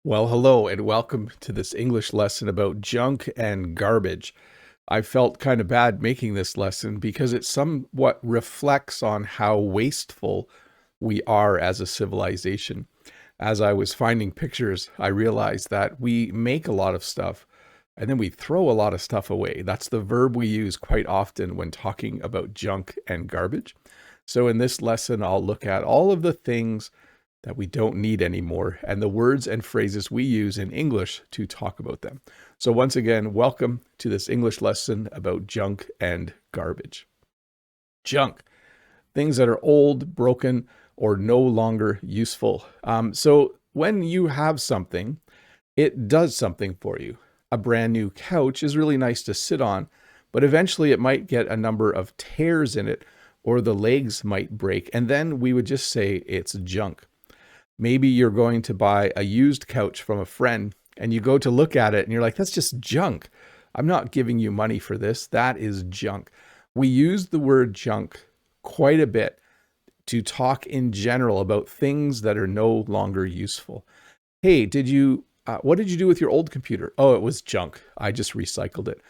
Well, hello and welcome to this English lesson about junk and garbage. I felt kind of bad making this lesson because it somewhat reflects on how wasteful we are as a civilization. As I was finding pictures, I realized that we make a lot of stuff and then we throw a lot of stuff away. That's the verb we use quite often when talking about junk and garbage. So in this lesson, I'll look at all of the things that we don't need anymore and the words and phrases we use in English to talk about them. So once again, welcome to this English lesson about junk and garbage. Junk, things that are old, broken, or no longer useful. So when you have something, it does something for you. A brand new couch is really nice to sit on, but eventually it might get a number of tears in it, or the legs might break, and then we would just say it's junk. Maybe you're going to buy a used couch from a friend and you go to look at it and you're like, that's just junk. I'm not giving you money for this. That is junk. We use the word junk quite a bit to talk in general about things that are no longer useful. Hey, what did you do with your old computer? Oh, it was junk. I just recycled it.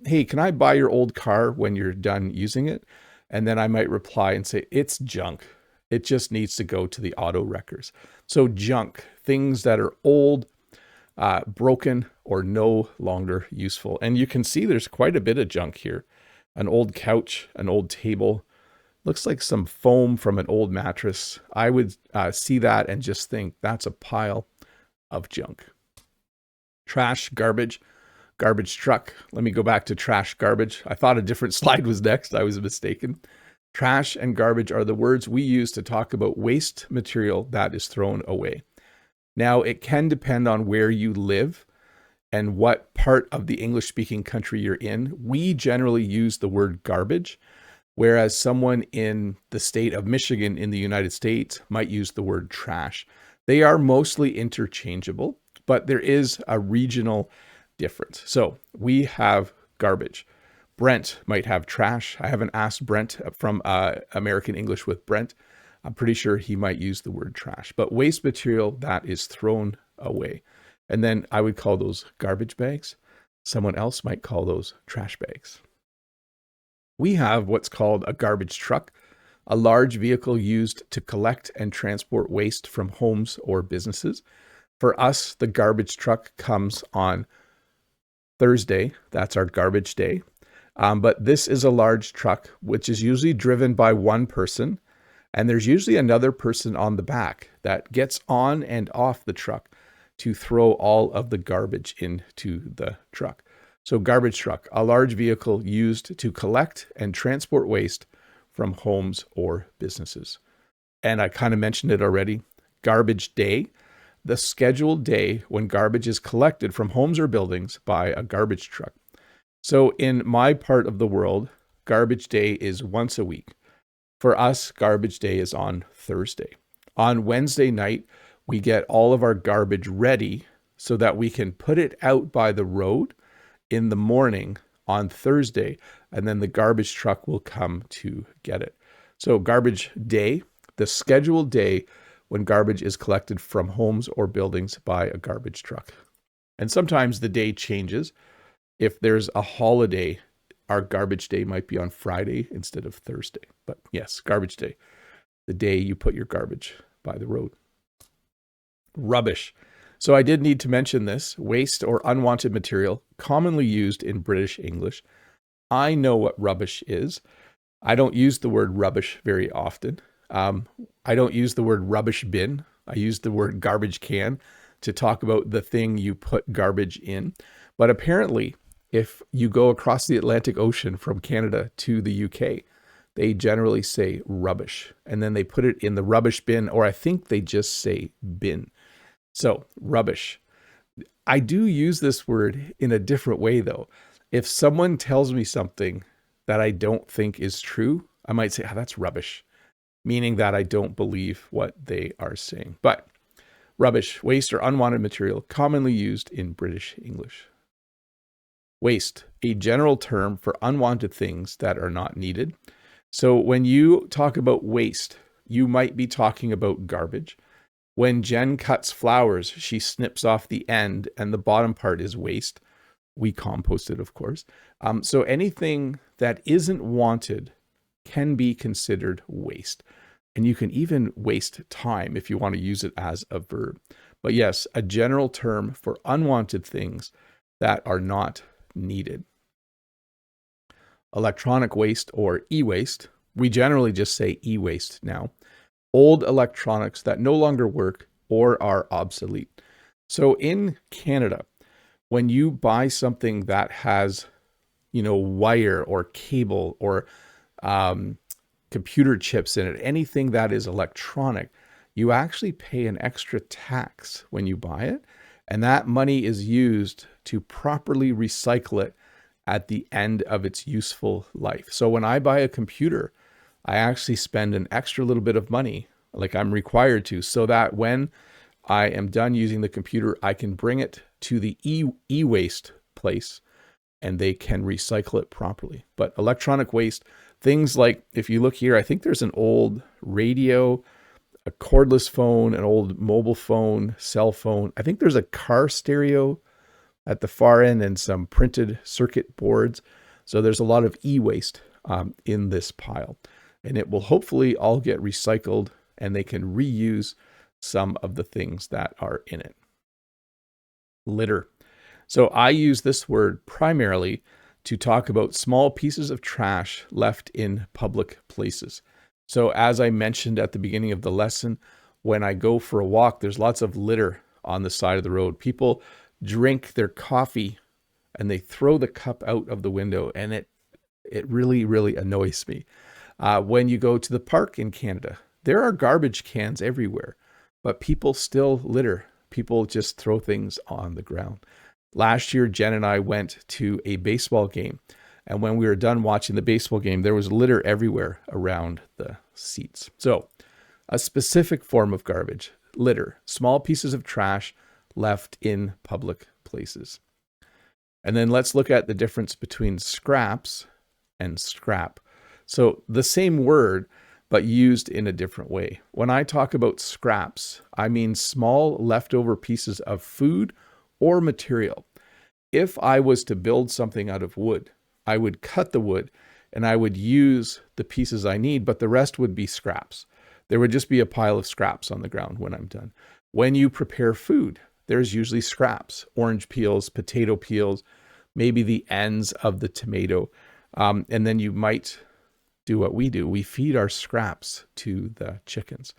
Hey, can I buy your old car when you're done using it? And then I might reply and say, it's junk. It just needs to go to the auto wreckers. So junk, things that are old, broken, or no longer useful. And you can see there's quite a bit of junk here. An old couch, an old table, looks like some foam from an old mattress. I would see that and just think that's a pile of junk. Trash, garbage, garbage truck. Let me go back to trash, garbage. I thought a different slide was next. I was mistaken. Trash and garbage are the words we use to talk about waste material that is thrown away. Now, it can depend on where you live and what part of the English-speaking country you're in. We generally use the word garbage, whereas someone in the state of Michigan in the United States might use the word trash. They are mostly interchangeable, but there is a regional difference. So we have garbage. Brent might have trash. I haven't asked Brent from American English with Brent. I'm pretty sure he might use the word trash, but waste material that is thrown away. And then I would call those garbage bags. Someone else might call those trash bags. We have what's called a garbage truck, a large vehicle used to collect and transport waste from homes or businesses. For us, the garbage truck comes on Thursday. That's our garbage day. But this is a large truck, which is usually driven by one person. And there's usually another person on the back that gets on and off the truck to throw all of the garbage into the truck. So garbage truck, a large vehicle used to collect and transport waste from homes or businesses. And I kind of mentioned it already, garbage day, the scheduled day when garbage is collected from homes or buildings by a garbage truck. So in my part of the world, garbage day is once a week. For us, garbage day is on Thursday. On Wednesday night, we get all of our garbage ready so that we can put it out by the road in the morning on Thursday, and then the garbage truck will come to get it. So garbage day, the scheduled day when garbage is collected from homes or buildings by a garbage truck. And sometimes the day changes. If there's a holiday, our garbage day might be on Friday instead of Thursday. But yes, garbage day, the day you put your garbage by the road. Rubbish. So I did need to mention this, waste or unwanted material, commonly used in British English. I know what rubbish is. I don't use the word rubbish very often. I don't use the word rubbish bin. I use the word garbage can to talk about the thing you put garbage in. But apparently, if you go across the Atlantic Ocean from Canada to the UK, they generally say rubbish, and then they put it in the rubbish bin, or I think they just say bin. So rubbish. I do use this word in a different way though. If someone tells me something that I don't think is true, I might say, that's rubbish, meaning that I don't believe what they are saying. But rubbish, waste or unwanted material, commonly used in British English. Waste, a general term for unwanted things that are not needed. So when you talk about waste, you might be talking about garbage. When Jen cuts flowers, she snips off the end and the bottom part is waste. We compost it, of course. So anything that isn't wanted can be considered waste. And you can even waste time if you want to use it as a verb. But yes, a general term for unwanted things that are not needed. Electronic waste, or e-waste. We generally just say e-waste now. Old electronics that no longer work or are obsolete. So in Canada, when you buy something that has, wire or cable or computer chips in it, anything that is electronic, you actually pay an extra tax when you buy it. And that money is used to properly recycle it at the end of its useful life. So when I buy a computer, I actually spend an extra little bit of money, like I'm required to, so that when I am done using the computer, I can bring it to the e-waste place and they can recycle it properly. But electronic waste, things like, if you look here, I think there's an old radio, a cordless phone, an old mobile phone, cell phone. I think there's a car stereo at the far end and some printed circuit boards. So there's a lot of e-waste in this pile, and it will hopefully all get recycled and they can reuse some of the things that are in it. Litter. So I use this word primarily to talk about small pieces of trash left in public places. So as I mentioned at the beginning of the lesson, when I go for a walk, there's lots of litter on the side of the road. People drink their coffee and they throw the cup out of the window, and it really, really annoys me. When you go to the park in Canada, there are garbage cans everywhere, but people still litter. People just throw things on the ground. Last year, Jen and I went to a baseball game, and when we were done watching the baseball game, there was litter everywhere around the seats. So a specific form of garbage, litter, small pieces of trash left in public places. And then let's look at the difference between scraps and scrap. So the same word, but used in a different way. When I talk about scraps, I mean small leftover pieces of food or material. If I was to build something out of wood, I would cut the wood and I would use the pieces I need, but the rest would be scraps. There would just be a pile of scraps on the ground when I'm done. When you prepare food, there's usually scraps, orange peels, potato peels, maybe the ends of the tomato. And then you might do what we do. We feed our scraps to the chickens.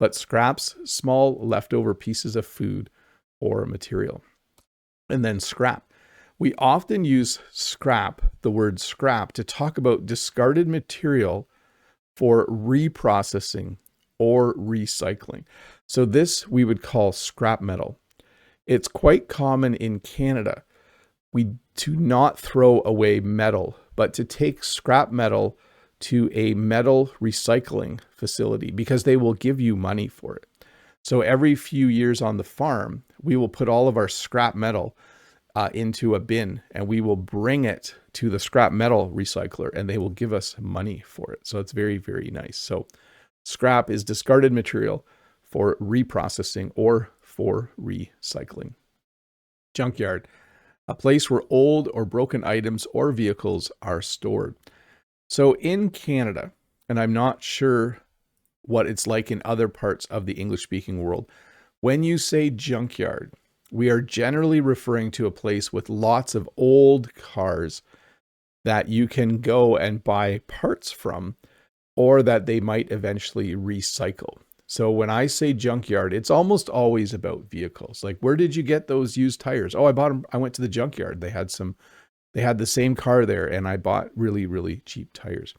But scraps, small leftover pieces of food or material. And then scrap. We often use scrap, the word scrap, to talk about discarded material for reprocessing or recycling. So this we would call scrap metal. It's quite common in Canada. We do not throw away metal, but to take scrap metal to a metal recycling facility because they will give you money for it. So every few years on the farm, we will put all of our scrap metal into a bin, and we will bring it to the scrap metal recycler, and they will give us money for it. So it's very, very nice. So scrap is discarded material for reprocessing or for recycling. Junkyard, a place where old or broken items or vehicles are stored. So in Canada, and I'm not sure what it's like in other parts of the English-speaking world, when you say junkyard, we are generally referring to a place with lots of old cars that you can go and buy parts from, or that they might eventually recycle. So when I say junkyard, it's almost always about vehicles. Like, where did you get those used tires? Oh, I bought them. I went to the junkyard. They had the same car there, and I bought really, really cheap tires.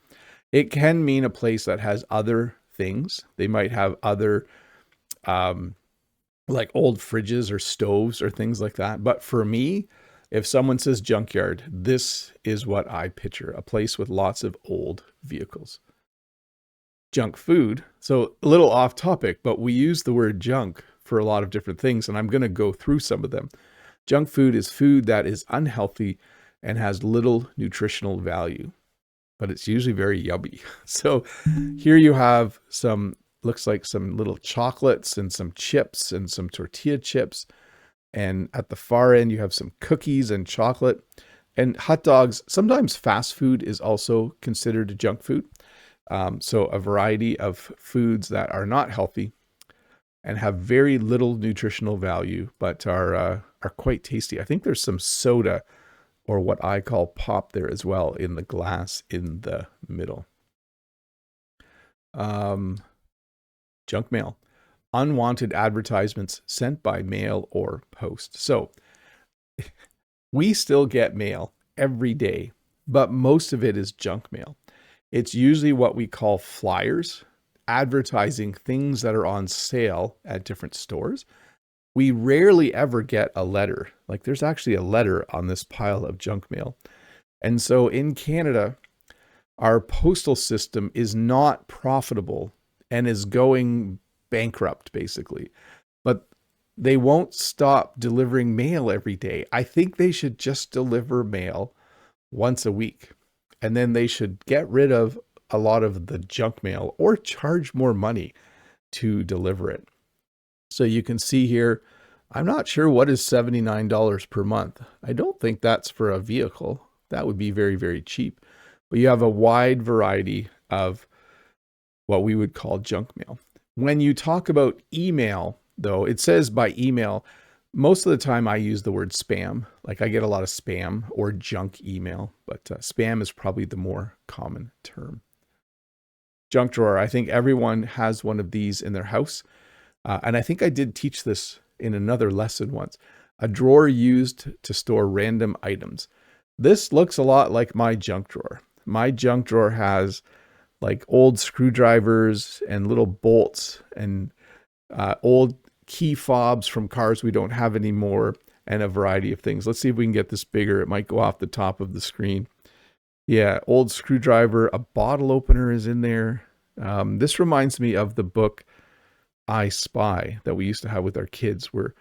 It can mean a place that has other things. They might have other, like old fridges or stoves or things like that. But for me, if someone says junkyard, this is what I picture: a place with lots of old vehicles. Junk food. So a little off topic, but we use the word junk for a lot of different things, and I'm going to go through some of them. Junk food is food that is unhealthy and has little nutritional value, but it's usually very yummy. So here you have some looks like some little chocolates and some chips and some tortilla chips. And at the far end, you have some cookies and chocolate and hot dogs. Sometimes fast food is also considered junk food. So a variety of foods that are not healthy and have very little nutritional value, but are quite tasty. I think there's some soda, or what I call pop, there as well in the glass in the middle. Junk mail. Unwanted advertisements sent by mail or post. So we still get mail every day, but most of it is junk mail. It's usually what we call flyers, advertising things that are on sale at different stores. We rarely ever get a letter. Like, there's actually a letter on this pile of junk mail. And so in Canada, our postal system is not profitable and is going bankrupt, basically. But they won't stop delivering mail every day. I think they should just deliver mail once a week. And then they should get rid of a lot of the junk mail or charge more money to deliver it. So you can see here, I'm not sure what is $79 per month. I don't think that's for a vehicle. That would be very, very cheap. But you have a wide variety of what we would call junk mail. When you talk about email, though, it says by email, most of the time I use the word spam. Like, I get a lot of spam or junk email, but spam is probably the more common term. Junk drawer. I think everyone has one of these in their house. And I think I did teach this in another lesson once. A drawer used to store random items. This looks a lot like my junk drawer. My junk drawer has like old screwdrivers and little bolts and old key fobs from cars we don't have anymore, and a variety of things. Let's see if we can get this bigger. It might go off the top of the screen. Yeah, old screwdriver, a bottle opener is in there. This reminds me of the book I Spy that we used to have with our kids, where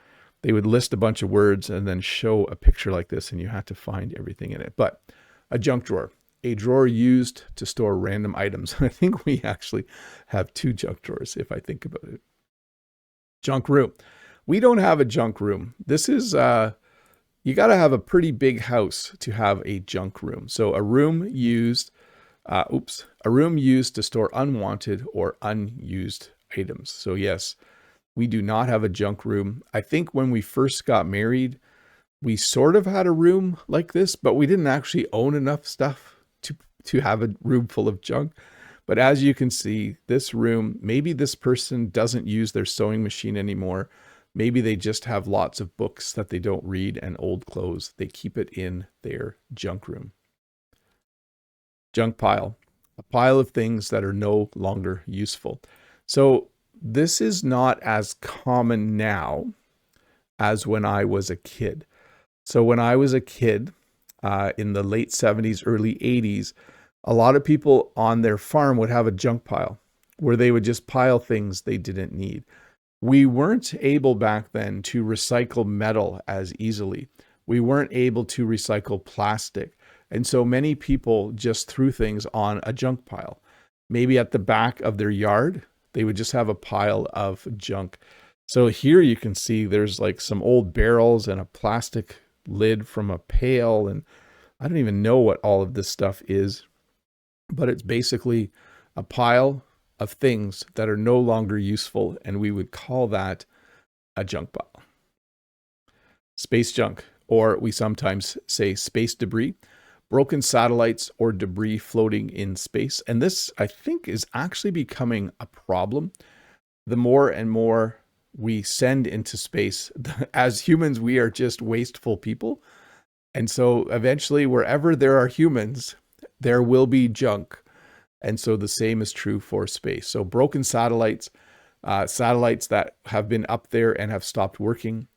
they would list a bunch of words and then show a picture like this, and you had to find everything in it. But a junk drawer. A drawer used to store random items. I think we actually have two junk drawers, if I think about it. Junk room. We don't have a junk room. This is, you got to have a pretty big house to have a junk room. So a room used to store unwanted or unused items. So yes, we do not have a junk room. I think when we first got married, we sort of had a room like this, but we didn't actually own enough stuff to have a room full of junk. But as you can see, this room, maybe this person doesn't use their sewing machine anymore. Maybe they just have lots of books that they don't read and old clothes. They keep it in their junk room. Junk pile, a pile of things that are no longer useful. So this is not as common now as when I was a kid. So when I was a kid, in the late 70s, early 80s, a lot of people on their farm would have a junk pile where they would just pile things they didn't need. We weren't able back then to recycle metal as easily. We weren't able to recycle plastic. And so many people just threw things on a junk pile. Maybe at the back of their yard, they would just have a pile of junk. So here you can see there's like some old barrels and a plastic lid from a pail, and I don't even know what all of this stuff is, but it's basically a pile of things that are no longer useful, and we would call that a junk pile. Space junk, or we sometimes say space debris, broken satellites or debris floating in space. And this, I think, is actually becoming a problem. The more and more we send into space, as humans, we are just wasteful people. And so eventually, wherever there are humans, there will be junk. And so the same is true for space. So broken satellites, satellites that have been up there and have stopped working.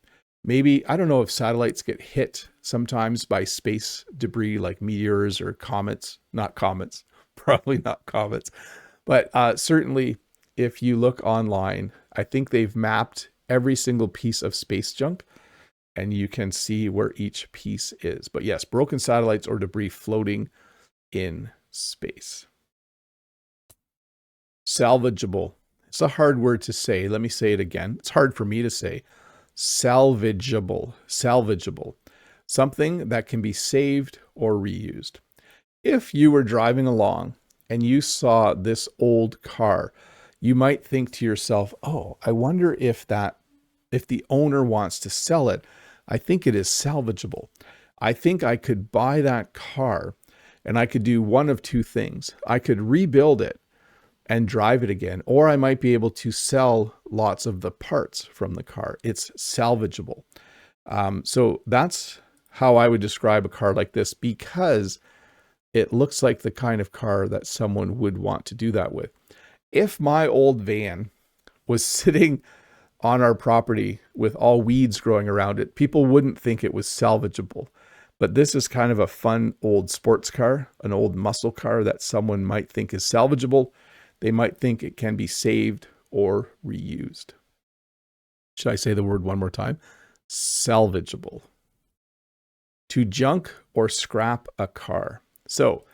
Maybe, I don't know if satellites get hit sometimes by space debris like meteors or comets. Not comets, probably not comets. But certainly, if you look online, I think they've mapped every single piece of space junk, and you can see where each piece is. But yes, broken satellites or debris floating in space. Salvageable. It's a hard word to say. Let me say it again. It's hard for me to say. Salvageable, salvageable, something that can be saved or reused. If you were driving along and you saw this old car, you might think to yourself, oh, I wonder if the owner wants to sell it. I think it is salvageable. I think I could buy that car and I could do one of two things. I could rebuild it and drive it again, or I might be able to sell lots of the parts from the car. It's salvageable. So that's how I would describe a car like this, because it looks like the kind of car that someone would want to do that with. If my old van was sitting on our property with all weeds growing around it, people wouldn't think it was salvageable. But this is kind of a fun old sports car, an old muscle car that someone might think is salvageable. They might think it can be saved or reused. Should I say the word one more time? Salvageable. To junk or scrap a car. So,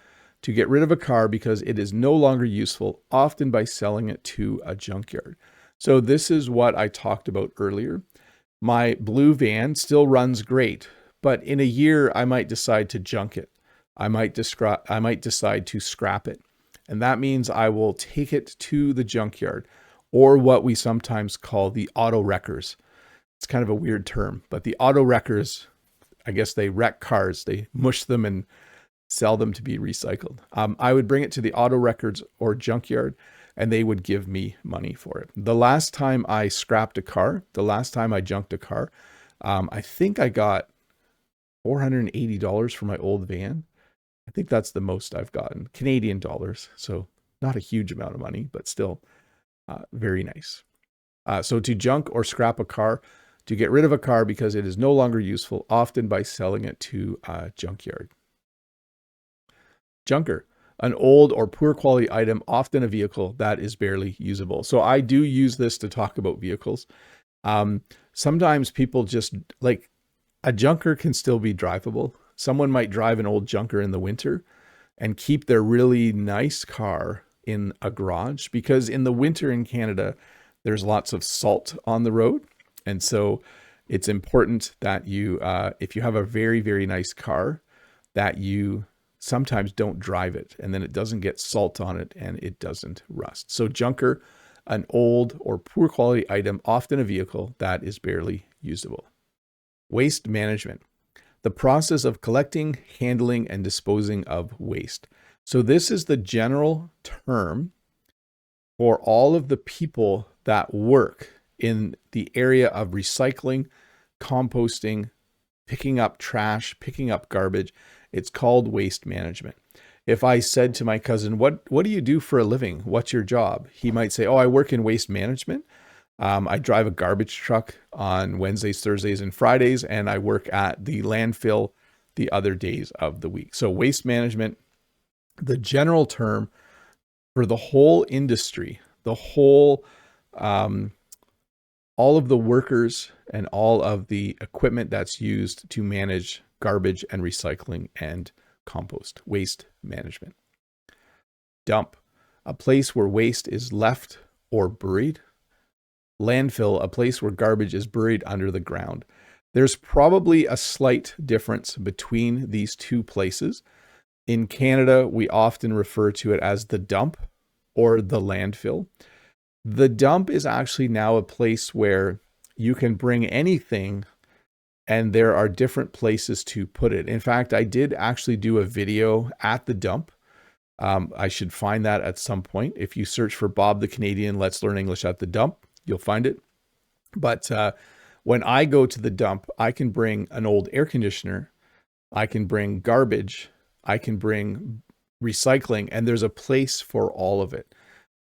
to get rid of a car because it is no longer useful, often by selling it to a junkyard. So this is what I talked about earlier. My blue van still runs great, but in a year I might decide to junk it. I might decide to scrap it. And that means I will take it to the junkyard, or what we sometimes call the auto wreckers. It's kind of a weird term, but the auto wreckers, I guess they wreck cars. They mush them and sell them to be recycled. I would bring it to the auto wreckers or junkyard, and they would give me money for it. The last time I scrapped a car, the last time I junked a car, I think I got $480 for my old van. I think that's the most I've gotten, Canadian dollars. So not a huge amount of money, but still very nice. So to junk or scrap a car, to get rid of a car because it is no longer useful, often by selling it to a junkyard. Junker, an old or poor quality item, often a vehicle that is barely usable. So I do use this to talk about vehicles. Sometimes people just like, a junker can still be drivable. Someone might drive an old junker in the winter and keep their really nice car in a garage, because in the winter in Canada, there's lots of salt on the road. And so it's important that you, if you have a very, very nice car, that you sometimes don't drive it, and then it doesn't get salt on it and it doesn't rust. So junker, an old or poor quality item, often a vehicle that is barely usable. Waste management, the process of collecting, handling, and disposing of waste. So this is the general term for all of the people that work in the area of recycling, composting, picking up trash, picking up garbage. It's called waste management. If I said to my cousin, what do you do for a living? What's your job? He might say, oh, I work in waste management. I drive a garbage truck on Wednesdays, Thursdays, and Fridays, and I work at the landfill the other days of the week. So waste management, the general term for the whole industry, the whole, all of the workers and all of the equipment that's used to manage garbage and recycling and compost, waste management. Dump, a place where waste is left or buried. Landfill, a place where garbage is buried under the ground. There's probably a slight difference between these two places. In Canada, we often refer to it as the dump or the landfill. The dump is actually now a place where you can bring anything, and there are different places to put it. In fact, I did actually do a video at the dump. I should find that at some point. If you search for Bob the Canadian, Let's Learn English at the Dump, you'll find it. But when I go to the dump, I can bring an old air conditioner, I can bring garbage, I can bring recycling, and there's a place for all of it.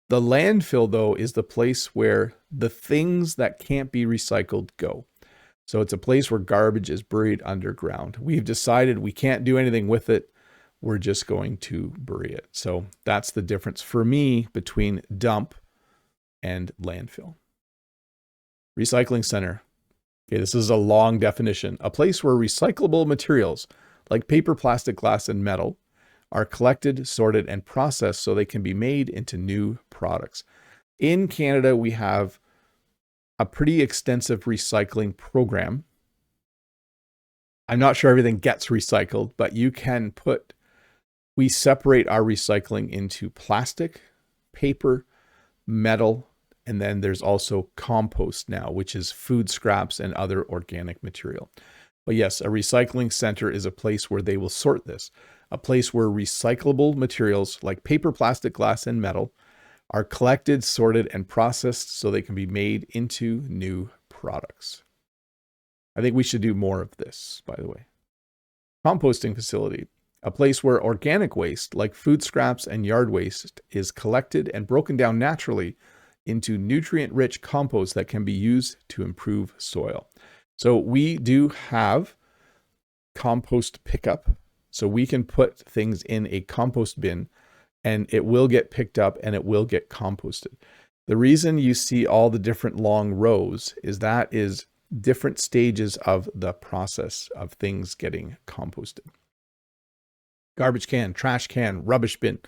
The landfill, though, is the place where the things that can't be recycled go. So it's a place where garbage is buried underground. We've decided we can't do anything with it. We're just going to bury it. So that's the difference for me between dump and landfill. Recycling center. Okay, this is a long definition. A place where recyclable materials like paper, plastic, glass, and metal are collected, sorted, and processed so they can be made into new products. In Canada, we have a pretty extensive recycling program. I'm not sure everything gets recycled, but we separate our recycling into plastic, paper, metal, and then there's also compost now, which is food scraps and other organic material. But yes, a recycling center is a place where they will sort this, a place where recyclable materials like paper, plastic, glass, and metal are collected, sorted, and processed so they can be made into new products. I think we should do more of this, by the way. Composting facility, a place where organic waste like food scraps and yard waste is collected and broken down naturally into nutrient-rich compost that can be used to improve soil. So we do have compost pickup. So we can put things in a compost bin and it will get picked up and it will get composted. The reason you see all the different long rows is that is different stages of the process of things getting composted. Garbage can, trash can, rubbish bin,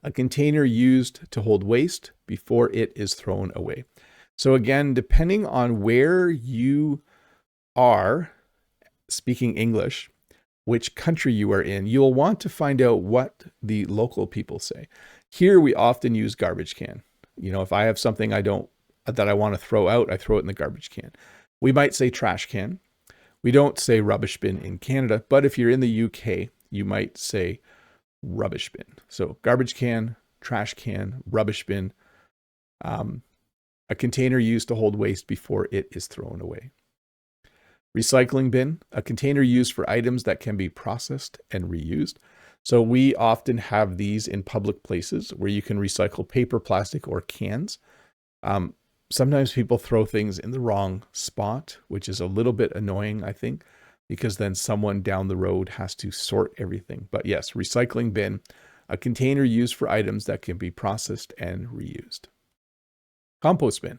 a container used to hold waste before it is thrown away. So again, depending on where you are speaking English, which country you are in, you'll want to find out what the local people say. Here we often use garbage can. You know, if I have something that I want to throw out, I throw it in the garbage can. We might say trash can. We don't say rubbish bin in Canada, but if you're in the UK, you might say rubbish bin. So garbage can, trash can, rubbish bin, a container used to hold waste before it is thrown away. Recycling bin, a container used for items that can be processed and reused. So we often have these in public places where you can recycle paper, plastic, or cans. Sometimes people throw things in the wrong spot, which is a little bit annoying, I think, because then someone down the road has to sort everything. But yes, recycling bin, a container used for items that can be processed and reused. Compost bin,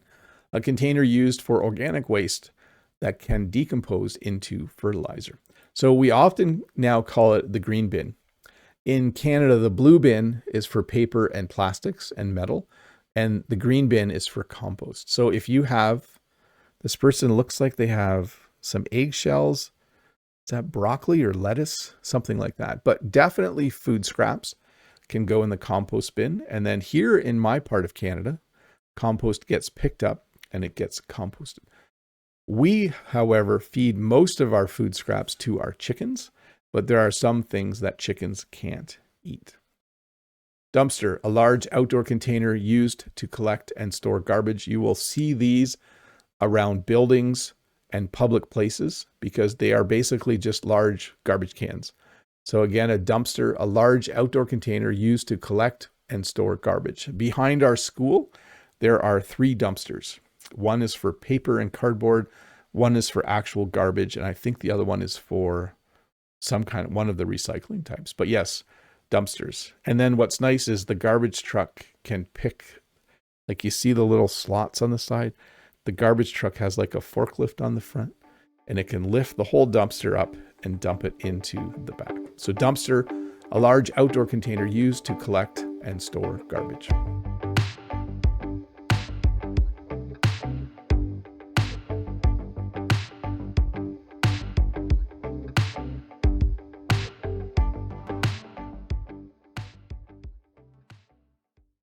a container used for organic waste that can decompose into fertilizer. So we often now call it the green bin. In Canada, the blue bin is for paper and plastics and metal, and the green bin is for compost. So if you have, this person looks like they have some eggshells, is that broccoli or lettuce? Something like that. But definitely food scraps can go in the compost bin. And then here in my part of Canada, compost gets picked up and it gets composted. We, however, feed most of our food scraps to our chickens, but there are some things that chickens can't eat. Dumpster, a large outdoor container used to collect and store garbage. You will see these around buildings and public places because they are basically just large garbage cans. So again, a dumpster, a large outdoor container used to collect and store garbage. Behind our school, there are 3 dumpsters. One is for paper and cardboard, one is for actual garbage, and I think the other one is for one of the recycling types. But yes, dumpsters. And then what's nice is the garbage truck can pick, like you see the little slots on the side, the garbage truck has like a forklift on the front, and it can lift the whole dumpster up and dump it into the back. So dumpster, a large outdoor container used to collect and store garbage.